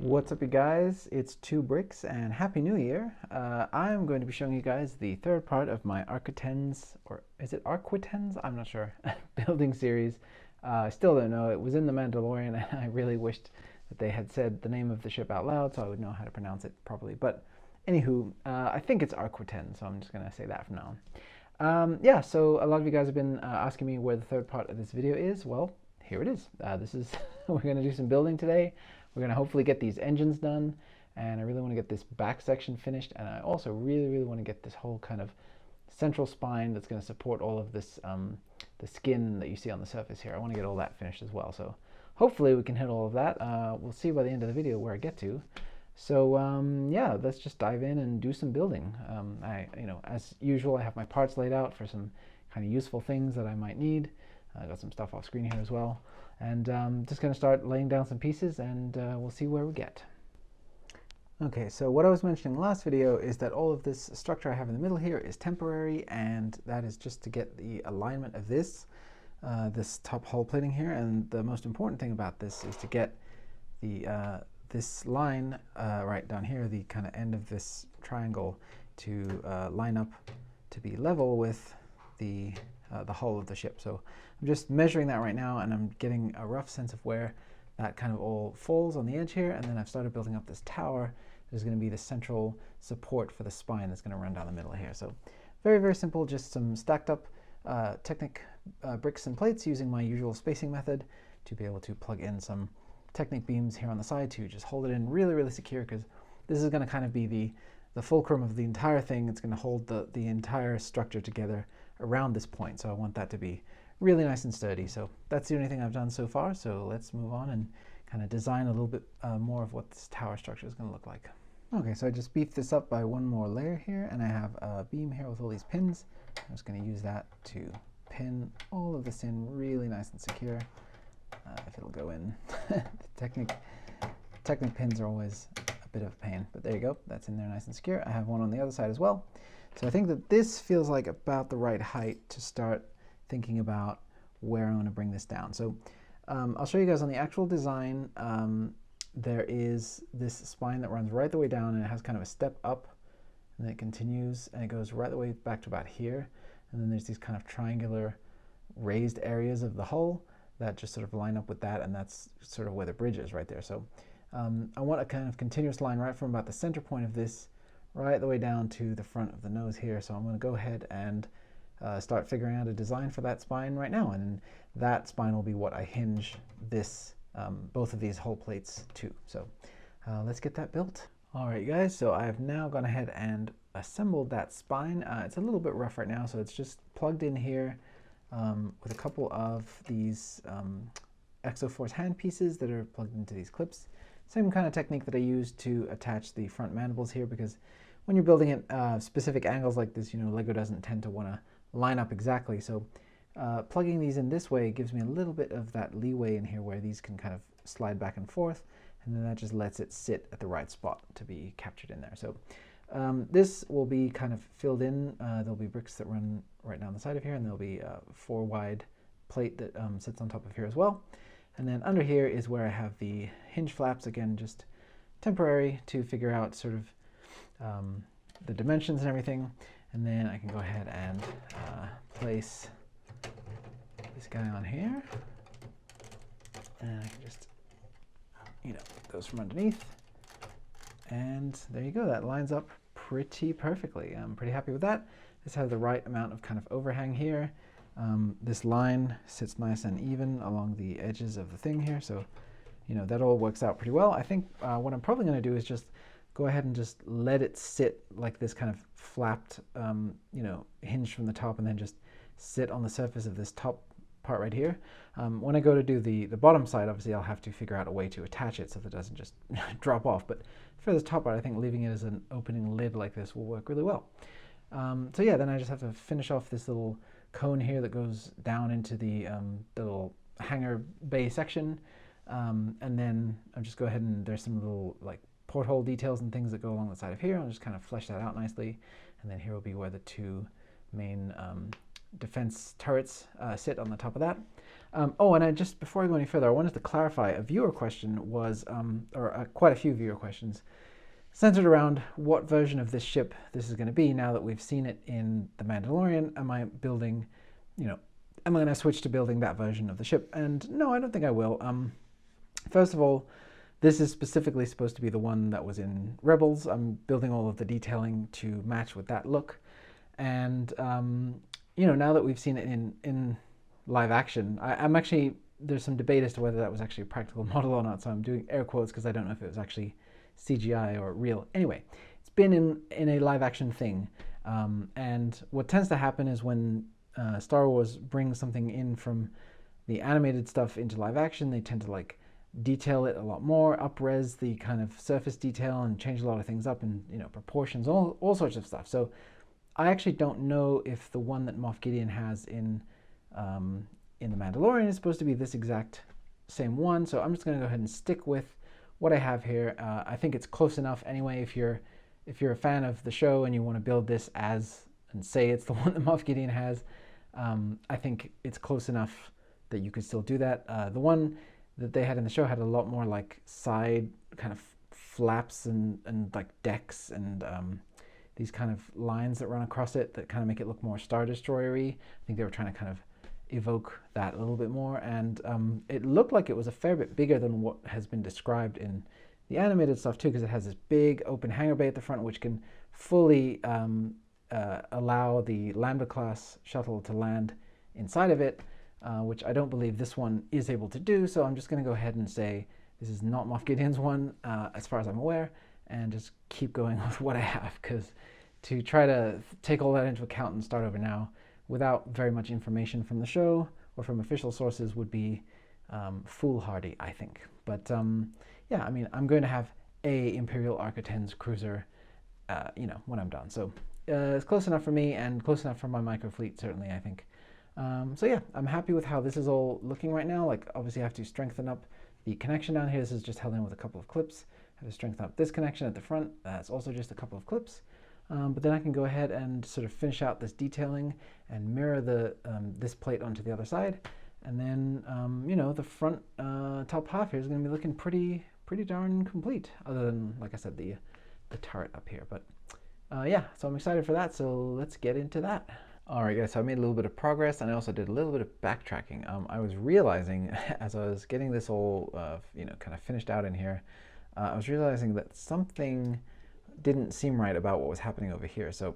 What's up, you guys? It's Two Bricks and Happy New Year. I'm going to be showing you guys the third part of my Arquitens, or is it Arquitens? I'm not sure, building series. I still don't know. It was in The Mandalorian and I really wished that they had said the name of the ship out loud so I would know how to pronounce it properly. But anywho, I think it's Arquitens, so I'm just going to say that from now on. Yeah, so a lot of you guys have been asking me where the third part of this video is. Well, here it is. We're going to do some building today. We're going to hopefully get these engines done, and I really want to get this back section finished, and I also really want to get this whole kind of central spine that's going to support all of this, the skin that you see on the surface here. I want to get all that finished as well, so hopefully we can hit all of that. We'll see by the end of the video where I get to. So yeah, let's just dive in and do some building. As usual, I have my parts laid out for some kind of useful things that I might need. I got some stuff off screen here as well. And just going to start laying down some pieces, and we'll see where we get. Okay, so what I was mentioning in the last video is that all of this structure I have in the middle here is temporary, and that is just to get the alignment of this top hull plating here. And the most important thing about this is to get the this line right down here, the kind of end of this triangle, to line up to be level with the hull of the ship. So I'm just measuring that right now, and I'm getting a rough sense of where that kind of all falls on the edge here. And then I've started building up this tower. There's going to be the central support for the spine that's going to run down the middle here. So very simple, just some stacked up Technic bricks and plates using my usual spacing method to be able to plug in some Technic beams here on the side to just hold it in really secure, because this is going to kind of be the fulcrum of the entire thing. It's going to hold the entire structure together around this point, so I want that to be really nice and sturdy. So that's the only thing I've done so far, so let's move on and kind of design a little bit more of what this tower structure is going to look like. Okay, so I just beefed this up by one more layer here, and I have a beam here with all these pins. I'm just going to use that to pin all of this in really nice and secure. If it'll go in. The Technic pins are always a bit of a pain, but there you go. That's in there nice and secure. I have one on the other side as well. So I think that this feels like about the right height to start thinking about where I'm going to bring this down. So I'll show you guys on the actual design. There is this spine that runs right the way down, and it has kind of a step up, and then it continues, and it goes right the way back to about here. And then there's these kind of triangular raised areas of the hull that just sort of line up with that, and that's sort of where the bridge is right there. So I want a kind of continuous line right from about the center point of this right the way down to the front of the nose here. So I'm going to go ahead and start figuring out a design for that spine right now, and that spine will be what I hinge this both of these hull plates to. So let's get that built. All right, you guys, so I've now gone ahead and assembled that spine. It's a little bit rough right now, so it's just plugged in here with a couple of these ExoForce hand pieces that are plugged into these clips. Same kind of technique that I used to attach the front mandibles here, because when you're building at specific angles like this, Lego doesn't tend to want to line up exactly. So plugging these in this way gives me a little bit of that leeway in here where these can kind of slide back and forth, and then that just lets it sit at the right spot to be captured in there. So this will be kind of filled in. There'll be bricks that run right down the side of here, and there'll be a 4 wide plate that sits on top of here as well. And then under here is where I have the hinge flaps, again, just temporary to figure out sort of the dimensions and everything. And then I can go ahead and place this guy on here. And I can just, goes from underneath. And there you go, that lines up pretty perfectly. I'm pretty happy with that. This has the right amount of kind of overhang here. This line sits nice and even along the edges of the thing here, so that all works out pretty well. I think what I'm probably going to do is just go ahead and just let it sit like this kind of flapped, hinge from the top, and then just sit on the surface of this top part right here. When I go to do the bottom side, obviously I'll have to figure out a way to attach it so that it doesn't just drop off. But for this top part, I think leaving it as an opening lid like this will work really well. So yeah, then I just have to finish off this little cone here that goes down into the little hangar bay section, and then I'll just go ahead and there's some little like porthole details and things that go along the side of here. I'll just kind of flesh that out nicely, and then here will be where the two main defense turrets sit on the top of that. Oh, and just before I go any further, I wanted to clarify a viewer question was, quite a few viewer questions, centered around what version of this ship this is going to be now that we've seen it in The Mandalorian. Am I building, am I going to switch to building that version of the ship? And no, I don't think I will. First of all, this is specifically supposed to be the one that was in Rebels. I'm building all of the detailing to match with that look. And, now that we've seen it in live action, I'm actually, there's some debate as to whether that was actually a practical model or not. So I'm doing air quotes because I don't know if it was actually CGI or real. Anyway, it's been in a live action thing. And what tends to happen is when Star Wars brings something in from the animated stuff into live action, they tend to like detail it a lot more, up-res the kind of surface detail and change a lot of things up in proportions, all sorts of stuff. So I actually don't know if the one that Moff Gideon has in The Mandalorian is supposed to be this exact same one. So I'm just going to go ahead and stick with what I have here. I think it's close enough anyway. If you're a fan of the show and you want to build this as and say it's the one that Moff Gideon has, I think it's close enough that you could still do that. The one that they had in the show had a lot more like side kind of flaps and like decks and these kind of lines that run across it that kind of make it look more Star Destroyer-y. I think they were trying to kind of evoke that a little bit more, and it looked like it was a fair bit bigger than what has been described in the animated stuff too, because it has this big open hangar bay at the front which can fully allow the Lambda-class shuttle to land inside of it, which I don't believe this one is able to do. So I'm just going to go ahead and say this is not Moff Gideon's one, as far as I'm aware, and just keep going with what I have, because to try to take all that into account and start over now without very much information from the show or from official sources would be foolhardy, I think. But yeah, I mean, I'm going to have a Imperial Arquitens cruiser, when I'm done. So it's close enough for me and close enough for my micro fleet, certainly, I think. So yeah, I'm happy with how this is all looking right now. Like, obviously I have to strengthen up the connection down here. This is just held in with a couple of clips. I have to strengthen up this connection at the front. That's also just a couple of clips. But then I can go ahead and sort of finish out this detailing and mirror this plate onto the other side. And then, the front top half here is going to be looking pretty darn complete, other than, like I said, the turret up here. But yeah, so I'm excited for that. So let's get into that. All right, guys, so I made a little bit of progress, and I also did a little bit of backtracking. I was realizing, as I was getting this all, kind of finished out in here, I was realizing that something didn't seem right about what was happening over here. So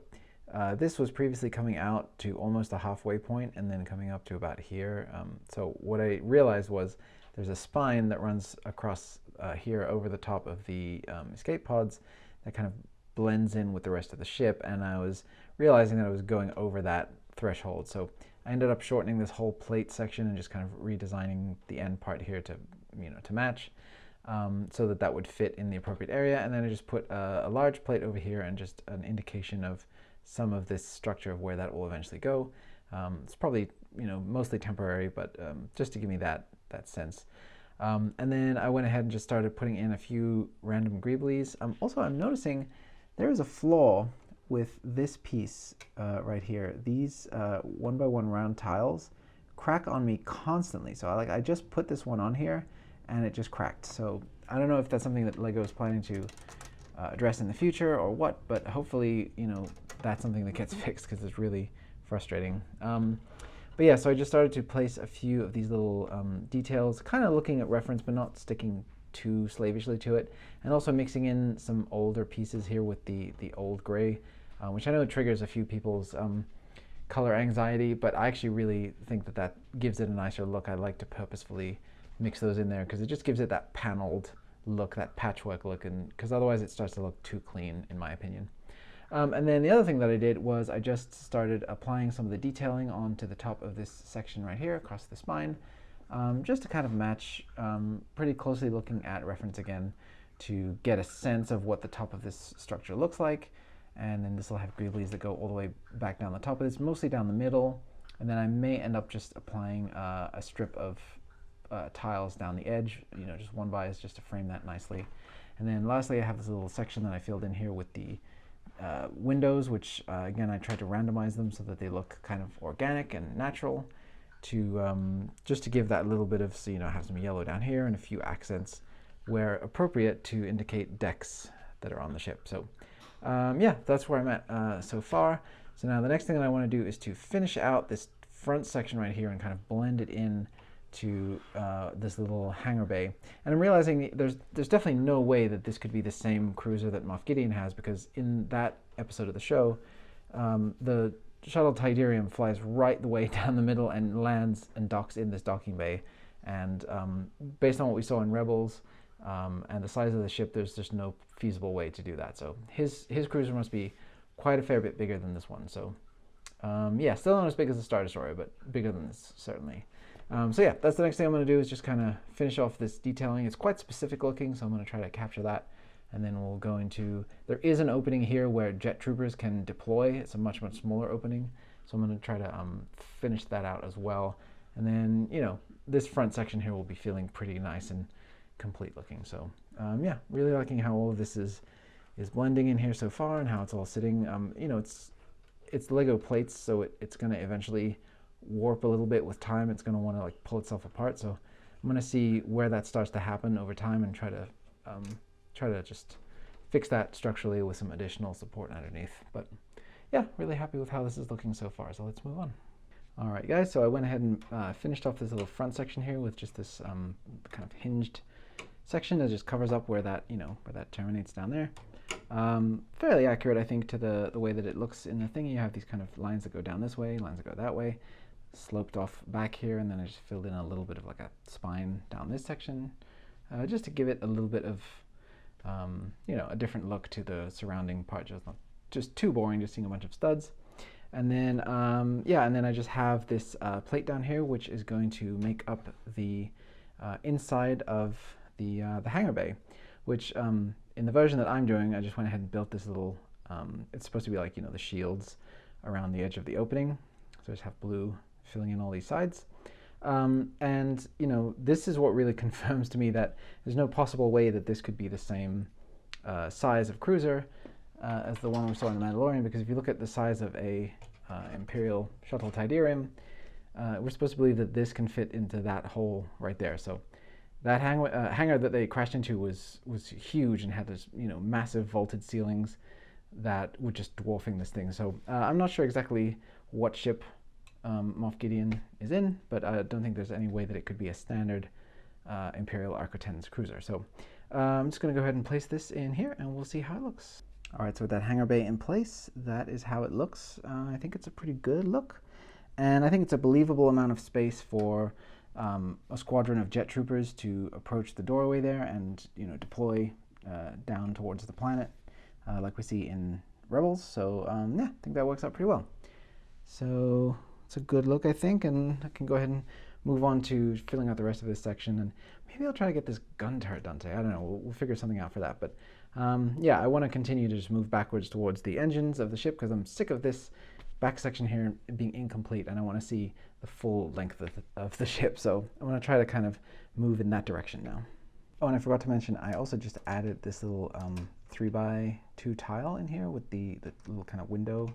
this was previously coming out to almost a halfway point and then coming up to about here. So what I realized was there's a spine that runs across here over the top of the escape pods that kind of blends in with the rest of the ship, and I was realizing that I was going over that threshold. So I ended up shortening this whole plate section and just kind of redesigning the end part here to match, so that would fit in the appropriate area. And then I just put a large plate over here and just an indication of some of this structure of where that will eventually go. It's probably mostly temporary, but just to give me that sense. And then I went ahead and just started putting in a few random greeblies. Also, I'm noticing there is a flaw with this piece right here. These 1x1 round tiles crack on me constantly. So I just put this one on here and it just cracked. So I don't know if that's something that LEGO is planning to address in the future or what, but hopefully that's something that gets fixed, because it's really frustrating. But yeah, so I just started to place a few of these little details, kind of looking at reference but not sticking too slavishly to it, and also mixing in some older pieces here with the old gray, which I know triggers a few people's color anxiety, but I actually really think that gives it a nicer look. I like to purposefully mix those in there because it just gives it that paneled look, that patchwork look, and because otherwise it starts to look too clean, in my opinion. And then the other thing that I did was I just started applying some of the detailing onto the top of this section right here across the spine, just to kind of match, pretty closely looking at reference again to get a sense of what the top of this structure looks like. And then this will have greeblies that go all the way back down the top of this, mostly down the middle. And then I may end up just applying a strip of tiles down the edge, just one bias just to frame that nicely. And then lastly, I have this little section that I filled in here with the windows, which again, I tried to randomize them so that they look kind of organic and natural. just to give that little bit of, so have some yellow down here and a few accents where appropriate to indicate decks that are on the ship. So yeah, that's where I'm at so far. So now the next thing that I want to do is to finish out this front section right here and kind of blend it in to this little hangar bay. And I'm realizing there's definitely no way that this could be the same cruiser that Moff Gideon has, because in that episode of the show, the shuttle Tidarium flies right the way down the middle and lands and docks in this docking bay. And based on what we saw in Rebels and the size of the ship, there's just no feasible way to do that. So his cruiser must be quite a fair bit bigger than this one. So yeah, still not as big as the Star Destroyer, but bigger than this, certainly. So yeah, that's the next thing I'm going to do, is just kind of finish off this detailing. It's quite specific looking, so I'm going to try to capture that. And then we'll go into, there is an opening here where jet troopers can deploy. It's a much, much smaller opening. So I'm going to try to finish that out as well. And then, this front section here will be feeling pretty nice and complete looking. So yeah, really liking how all of this is blending in here so far and how it's all sitting. It's Lego plates, so it's going to eventually warp a little bit with time. It's going to want to like pull itself apart. So I'm going to see where that starts to happen over time and try to just fix that structurally with some additional support underneath. But yeah, really happy with how this is looking so far. So let's move on. All right, guys, so I went ahead and finished off this little front section here with just this kind of hinged section that just covers up where that, where that terminates down there. Fairly accurate, I think, to the way that it looks in the thing. You have these kind of lines that go down this way, lines that go that way, sloped off back here, and then I just filled in a little bit of like a spine down this section, just to give it a little bit of, a different look to the surrounding part, just not just too boring, just seeing a bunch of studs. And then, yeah, and then I just have this plate down here, which is going to make up the inside of the hangar bay, which in the version that I'm doing, I just went ahead and built this little, it's supposed to be like, the shields around the edge of the opening. So I just have blue filling in all these sides. And, this is what really confirms to me that there's no possible way that this could be the same size of cruiser as the one we saw in The Mandalorian, because if you look at the size of a Imperial shuttle Tidarium, we're supposed to believe that this can fit into that hole right there. So that hangar that they crashed into was huge and had this massive vaulted ceilings that were just dwarfing this thing. So I'm not sure exactly what ship Moff Gideon is in, but I don't think there's any way that it could be a standard Imperial Arquitens cruiser. So I'm just going to go ahead and place this in here and we'll see how it looks. All right, so with that hangar bay in place, that is how it looks. I think it's a pretty good look, and I think it's a believable amount of space for a squadron of jet troopers to approach the doorway there and deploy down towards the planet, like we see in Rebels. So yeah, I think that works out pretty well. So it's a good look, I think, and I can go ahead and move on to filling out the rest of this section, and maybe I'll try to get this gun turret done today. I don't know, we'll figure something out for that. But yeah, I want to continue to just move backwards towards the engines of the ship, because I'm sick of this back section here being incomplete, and I want to see the full length of the ship. So I want to try to kind of move in that direction now. Oh, and I forgot to mention, I also just added this little 3x2 tile in here with the little kind of window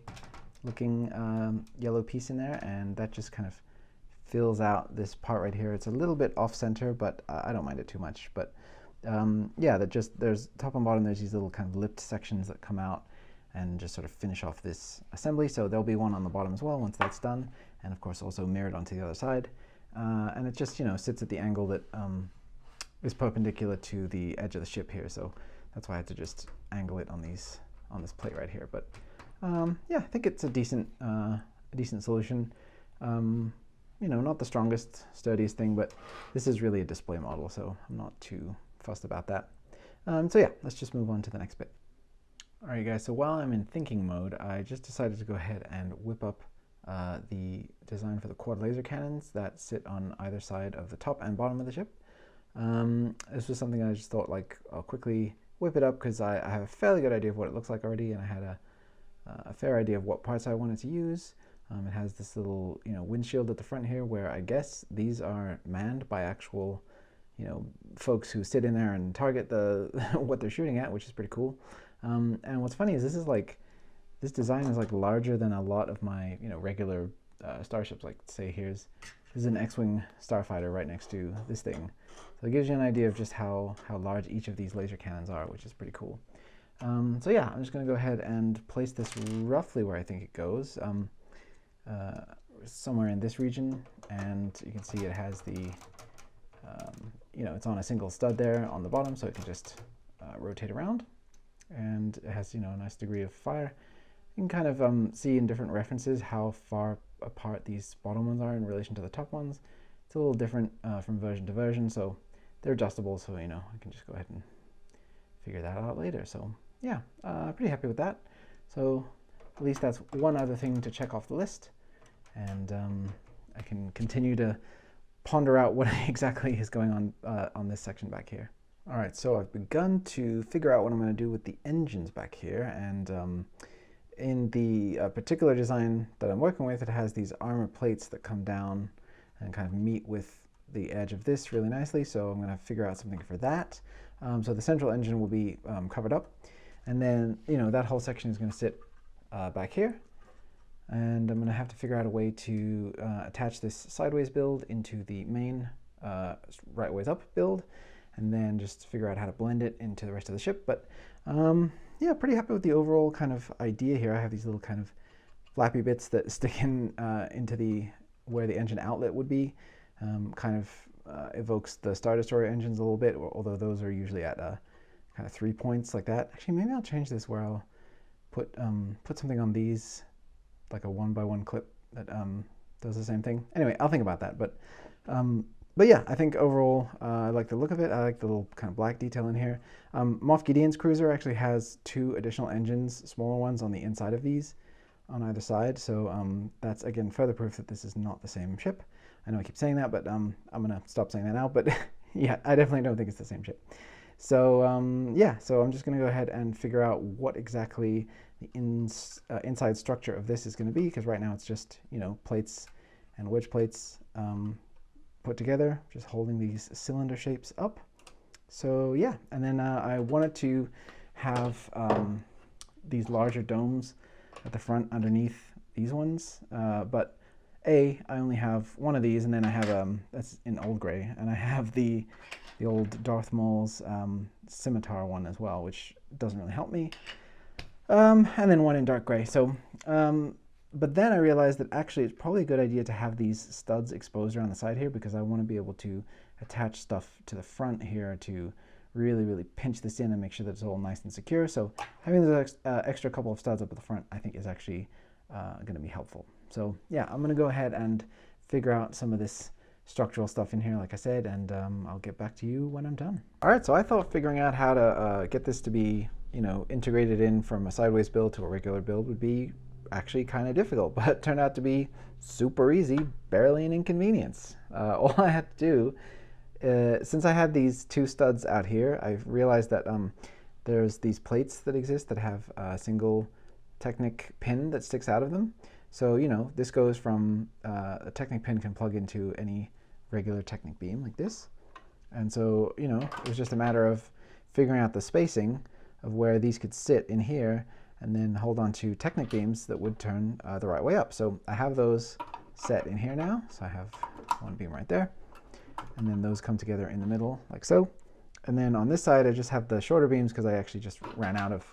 looking yellow piece in there, and that just kind of fills out this part right here. It's a little bit off center, but I don't mind it too much. But yeah, there's top and bottom, there's these little kind of lipped sections that come out and just sort of finish off this assembly. So there'll be one on the bottom as well once that's done, and of course also mirrored onto the other side. And it just sits at the angle that is perpendicular to the edge of the ship here. So that's why I had to just angle it on this plate right here. But yeah, I think it's a decent solution. Not the strongest, sturdiest thing, but this is really a display model, so I'm not too fussed about that. So yeah, let's just move on to the next bit. All right, guys, so while I'm in thinking mode, I just decided to go ahead and whip up the design for the quad laser cannons that sit on either side of the top and bottom of the ship. This was something I just thought, like, I'll quickly whip it up because I have a fairly good idea of what it looks like already, and I had a fair idea of what parts I wanted to use. It has this little, windshield at the front here where I guess these are manned by actual, folks who sit in there and target what they're shooting at, which is pretty cool. And what's funny is this design is like larger than a lot of my, regular starships. Like, say here's This is an X-Wing starfighter right next to this thing. So it gives you an idea of just how large each of these laser cannons are, which is pretty cool. So yeah, I'm just going to go ahead and place this roughly where I think it goes, somewhere in this region, and you can see it has the, it's on a single stud there on the bottom, so it can just rotate around, and it has, a nice degree of fire. You can kind of see in different references how far apart these bottom ones are in relation to the top ones. It's a little different from version to version, so they're adjustable, so I can just go ahead and figure that out later. So yeah, pretty happy with that. So at least that's one other thing to check off the list, and I can continue to ponder out what exactly is going on this section back here. All right, so I've begun to figure out what I'm going to do with the engines back here, and in the particular design that I'm working with, it has these armor plates that come down and kind of meet with the edge of this really nicely, so I'm going to figure out something for that. So the central engine will be covered up, and then that whole section is going to sit back here, and I'm going to have to figure out a way to attach this sideways build into the main right ways up build, and then just figure out how to blend it into the rest of the ship. But yeah, pretty happy with the overall kind of idea here. I have these little kind of flappy bits that stick in into where the engine outlet would be. Kind of evokes the Star Destroyer engines a little bit, although those are usually at kind of 3 points like that. Actually, maybe I'll change this where I'll put something on these, like a 1x1 clip that does the same thing. Anyway, I'll think about that. But yeah, I think overall I like the look of it. I like the little kind of black detail in here. Moff Gideon's cruiser actually has 2 additional engines, smaller ones, on the inside of these on either side. So that's, again, further proof that this is not the same ship. I know I keep saying that, but I'm going to stop saying that now. But yeah, I definitely don't think it's the same ship. So yeah, so I'm just going to go ahead and figure out what exactly the inside structure of this is going to be, because right now it's just, plates and wedge plates put together, just holding these cylinder shapes up. So yeah, and then I wanted to have these larger domes at the front underneath these ones, but I only have one of these, and then I have that's in old gray, and I have the old Darth Maul's scimitar one as well, which doesn't really help me, and then one in dark gray. So but then I realized that actually it's probably a good idea to have these studs exposed around the side here, because I want to be able to attach stuff to the front here to really, really pinch this in and make sure that it's all nice and secure. So having this extra couple of studs up at the front, I think, is actually going to be helpful. So yeah, I'm going to go ahead and figure out some of this structural stuff in here, like I said, and I'll get back to you when I'm done. All right, so I thought figuring out how to get this to be, integrated in from a sideways build to a regular build would be actually kind of difficult, but it turned out to be super easy, barely an inconvenience. All I had to do, since I had these 2 studs out here, I realized that there's these plates that exist that have a single Technic pin that sticks out of them. So, this goes from, a Technic pin can plug into any regular Technic beam like this. And so, it was just a matter of figuring out the spacing of where these could sit in here, and then hold on to Technic beams that would turn the right way up. So I have those set in here now. So I have one beam right there, and then those come together in the middle like so. And then on this side, I just have the shorter beams because I actually just ran out of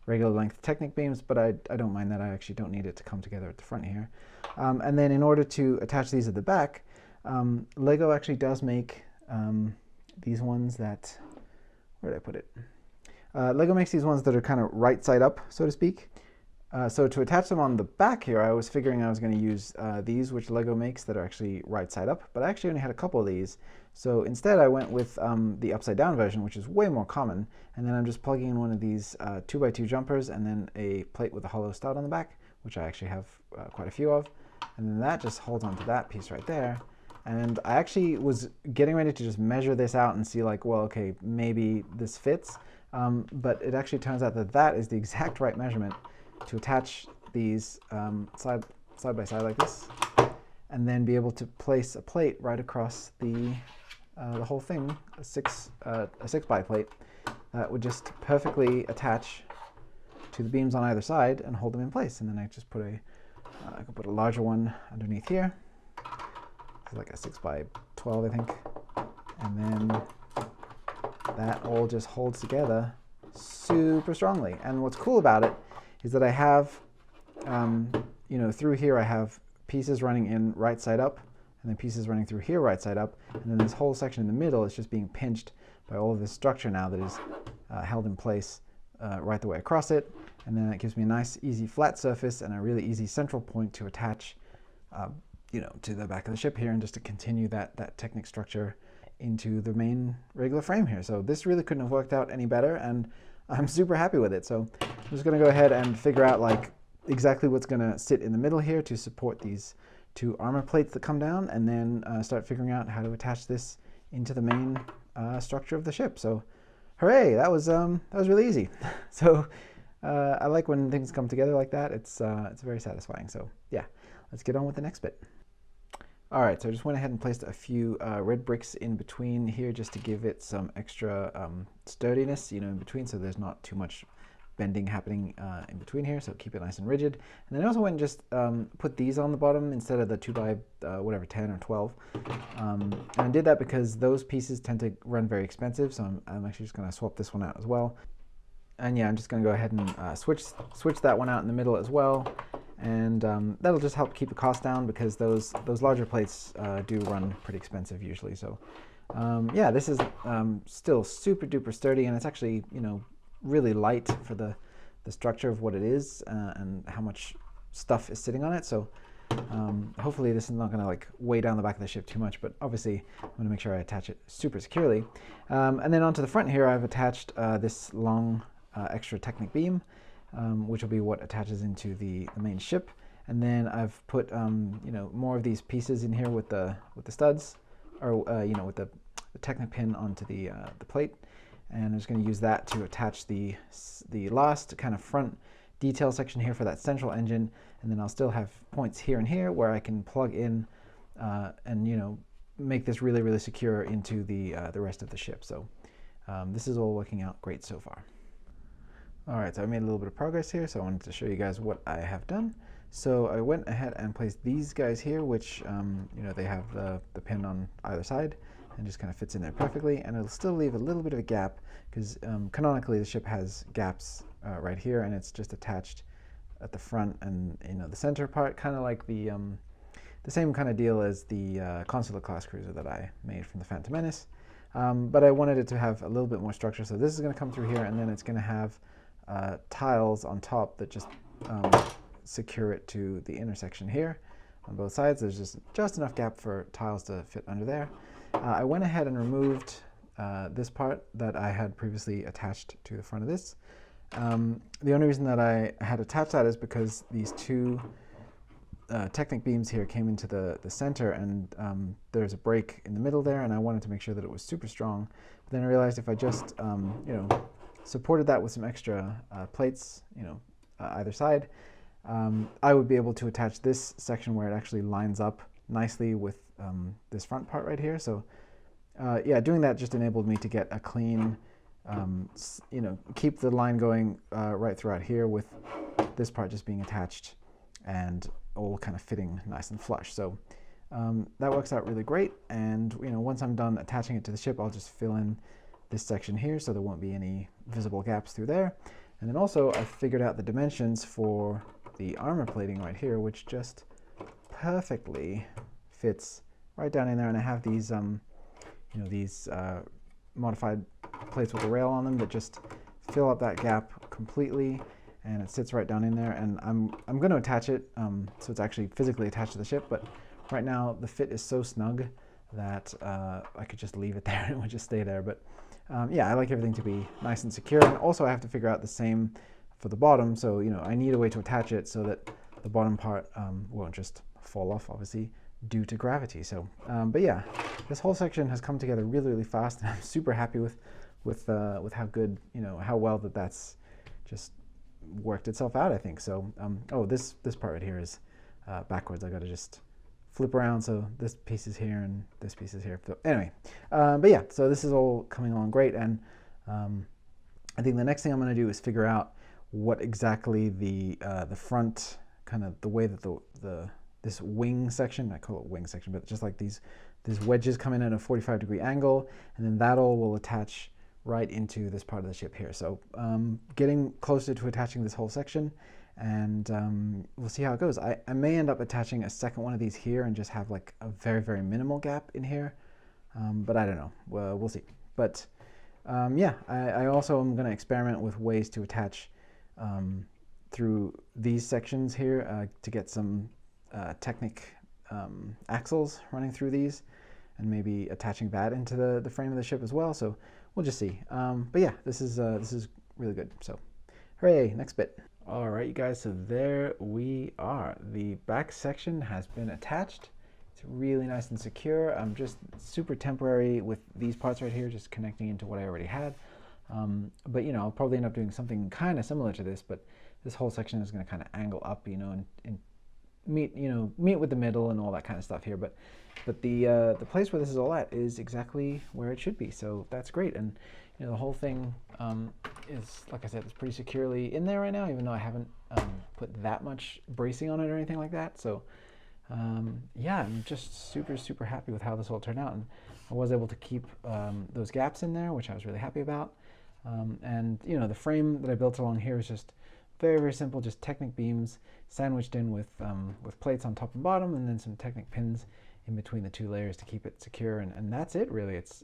regular length Technic beams, but I don't mind that. I actually don't need it to come together at the front here. And then in order to attach these at the back, Lego actually does make these ones that, where did I put it? Lego makes these ones that are kind of right side up, so to speak. So to attach them on the back here, I was figuring I was going to use these, which Lego makes, that are actually right side up, but I actually only had a couple of these. So instead I went with the upside down version, which is way more common, and then I'm just plugging in one of these 2x2 jumpers and then a plate with a hollow stud on the back, which I actually have quite a few of, and then that just holds onto that piece right there. And I actually was getting ready to just measure this out and see, like, well, okay, maybe this fits. But it actually turns out that that is the exact right measurement to attach these side by side like this, and then be able to place a plate right across the whole thing, a 6x plate that would just perfectly attach to the beams on either side and hold them in place. And then I just put I could put a larger one underneath here. It's like a 6x12, I think. And then that all just holds together super strongly. And what's cool about it is that I have, you know, through here I have pieces running in right side up, and then pieces running through here right side up, and then this whole section in the middle is just being pinched by all of this structure now that is held in place right the way across it. And then it gives me a nice easy flat surface and a really easy central point to attach you know, to the back of the ship here, and just to continue that Technic structure into the main regular frame here. So this really couldn't have worked out any better, and I'm super happy with it. So I'm just going to go ahead and figure out like exactly what's going to sit in the middle here to support these two armor plates that come down, and then start figuring out how to attach this into the main structure of the ship. So hooray, that was really easy. So I like when things come together like that. It's very satisfying. So yeah, let's get on with the next bit. All right, so I just went ahead and placed a few red bricks in between here just to give it some extra sturdiness, you know, in between, so there's not too much bending happening in between here, so keep it nice and rigid. And then I also went and just put these on the bottom instead of the 2x whatever, 10 or 12. And I did that because those pieces tend to run very expensive, so I'm actually just going to swap this one out as well. And yeah, I'm just going to go ahead and switch that one out in the middle as well. And that'll just help keep the cost down, because those larger plates do run pretty expensive usually. So yeah, this is still super duper sturdy, and it's actually, you know, really light for the structure of what it is and how much stuff is sitting on it. So hopefully this is not going to like weigh down the back of the ship too much, but obviously I'm going to make sure I attach it super securely. And then onto the front here, I've attached this long extra Technic beam, which will be what attaches into the main ship. And then I've put you know, more of these pieces in here with the studs, or you know, with the Technic pin onto the plate. And I'm just going to use that to attach the last kind of front detail section here for that central engine. And then I'll still have points here and here where I can plug in and, you know, make this really, really secure into the rest of the ship. So this is all working out great so far. All right, so I made a little bit of progress here, so I wanted to show you guys what I have done. So I went ahead and placed these guys here, which, you know, they have the pin on either side, and just kind of fits in there perfectly. And it'll still leave a little bit of a gap, because canonically the ship has gaps right here, and it's just attached at the front and, you know, the center part, kind of like the same kind of deal as the Consulate-class cruiser that I made from the Phantom Menace. But I wanted it to have a little bit more structure, so this is going to come through here, and then it's going to have tiles on top that just secure it to the intersection here on both sides. There's just enough gap for tiles to fit under there. I went ahead and removed this part that I had previously attached to the front of this. The only reason that I had attached that is because these two Technic beams here came into the center, and there's a break in the middle there, and I wanted to make sure that it was super strong. But then I realized if I just you know, supported that with some extra plates, you know, either side, I would be able to attach this section where it actually lines up nicely with this front part right here. So yeah, doing that just enabled me to get a clean, you know, keep the line going right throughout here, with this part just being attached and all kind of fitting nice and flush. So that works out really great. And, you know, once I'm done attaching it to the ship, I'll just fill in this section here, so there won't be any visible gaps through there. And then also I figured out the dimensions for the armor plating right here, which just perfectly fits right down in there. And I have these, you know, these modified plates with a rail on them that just fill up that gap completely, and it sits right down in there. And I'm going to attach it so it's actually physically attached to the ship, but right now the fit is so snug that I could just leave it there and it would just stay there. But yeah, I like everything to be nice and secure. And also I have to figure out the same for the bottom. So, you know, I need a way to attach it so that the bottom part won't just fall off, obviously, due to gravity. So, but yeah, this whole section has come together really, really fast, and I'm super happy with how good, you know, how well that's just worked itself out, I think. So, oh, this part right here is backwards. I got to just flip around, so this piece is here and this piece is here. So anyway, but yeah, so this is all coming along great, and I think the next thing I'm going to do is figure out what exactly the front, kind of the way that the this wing section. I call it wing section, but just like these wedges come in at a 45-degree angle, and then that all will attach right into this part of the ship here. So getting closer to attaching this whole section, and we'll see how it goes. I may end up attaching a second one of these here and just have like a very, very minimal gap in here, but I don't know. We'll see. But yeah, I also am going to experiment with ways to attach through these sections here to get some Technic axles running through these, and maybe attaching that into the frame of the ship as well. So we'll just see. But yeah, this is really good. So hooray, next bit. All right, you guys, so there we are. The back section has been attached. It's really nice and secure. I'm just super temporary with these parts right here, just connecting into what I already had. But you know, I'll probably end up doing something kind of similar to this, but this whole section is going to kind of angle up, you know, and meet with the middle and all that kind of stuff here. But the place where this is all at is exactly where it should be. So that's great. And you know, the whole thing is, like I said, it's pretty securely in there right now, even though I haven't put that much bracing on it or anything like that. So yeah, I'm just super happy with how this all turned out, and I was able to keep those gaps in there, which I was really happy about. And you know, the frame that I built along here is just very simple, just Technic beams sandwiched in with plates on top and bottom, and then some Technic pins in between the two layers to keep it secure, and that's it really. It's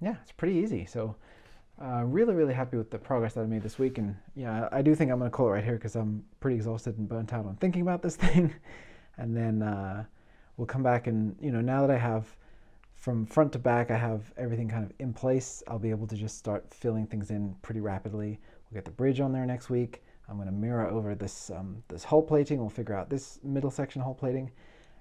yeah, it's pretty easy. So really happy with the progress that I made this week. And yeah, I do think I'm going to call it right here because I'm pretty exhausted and burnt out on thinking about this thing. And then we'll come back, and you know, now that I have from front to back, I have everything kind of in place, I'll be able to just start filling things in pretty rapidly. We'll get the bridge on there next week. I'm going to mirror over this this hull plating. We'll figure out this middle section hull plating,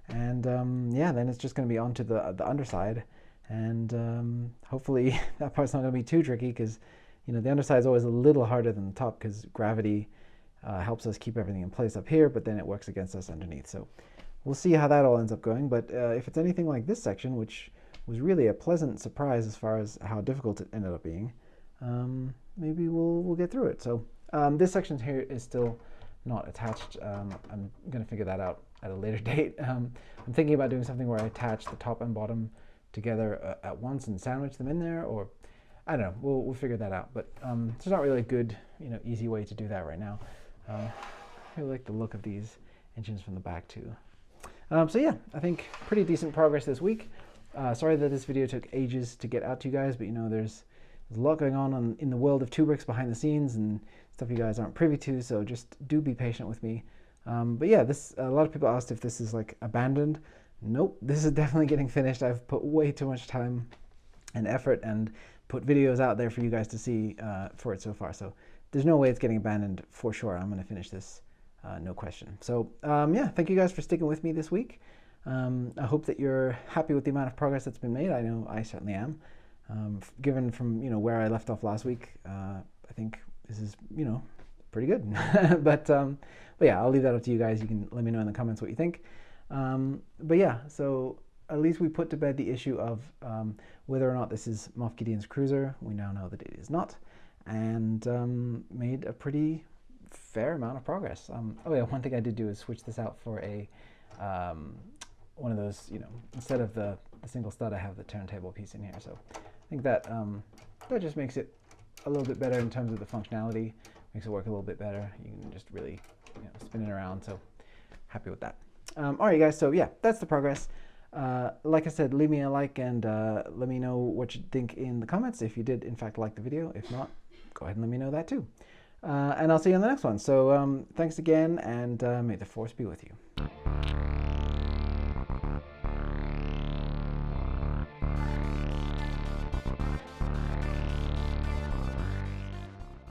and yeah, then it's just going to be onto the underside. And hopefully that part's not going to be too tricky, because you know, the underside is always a little harder than the top, because gravity helps us keep everything in place up here, but then it works against us underneath. So we'll see how that all ends up going. But if it's anything like this section, which was really a pleasant surprise as far as how difficult it ended up being, maybe we'll get through it. So this section here is still not attached. I'm going to figure that out at a later date. I'm thinking about doing something where I attach the top and bottom together at once and sandwich them in there, or I don't know. We'll figure that out. But there's not really a good, you know, easy way to do that right now. I really like the look of these engines from the back too. So yeah, I think pretty decent progress this week. Sorry that this video took ages to get out to you guys, but you know, there's a lot going on in the world of 2Bricks behind the scenes and stuff you guys aren't privy to, so just do be patient with me. But yeah, a lot of people asked if this is like abandoned. Nope, this is definitely getting finished. I've put way too much time and effort and put videos out there for you guys to see for it so far. So there's no way it's getting abandoned for sure. I'm going to finish this, no question. So yeah, thank you guys for sticking with me this week. I hope that you're happy with the amount of progress that's been made. I know I certainly am. Given from, you know, where I left off last week, I think this is, you know, pretty good. But yeah, I'll leave that up to you guys. You can let me know in the comments what you think. But yeah, so at least we put to bed the issue of whether or not this is Moff Gideon's cruiser. We now know that it is not, and made a pretty fair amount of progress. Oh yeah, one thing I did do is switch this out for a one of those, you know, instead of the single stud, I have the turntable piece in here. So I think that that just makes it a little bit better in terms of the functionality, makes it work a little bit better. You can just really, you know, spin it around. So happy with that. All right, guys, so yeah, that's the progress. Like I said, leave me a like and let me know what you think in the comments if you did in fact like the video. If not, go ahead and let me know that too. And I'll see you on the next one. So thanks again, and may the force be with you.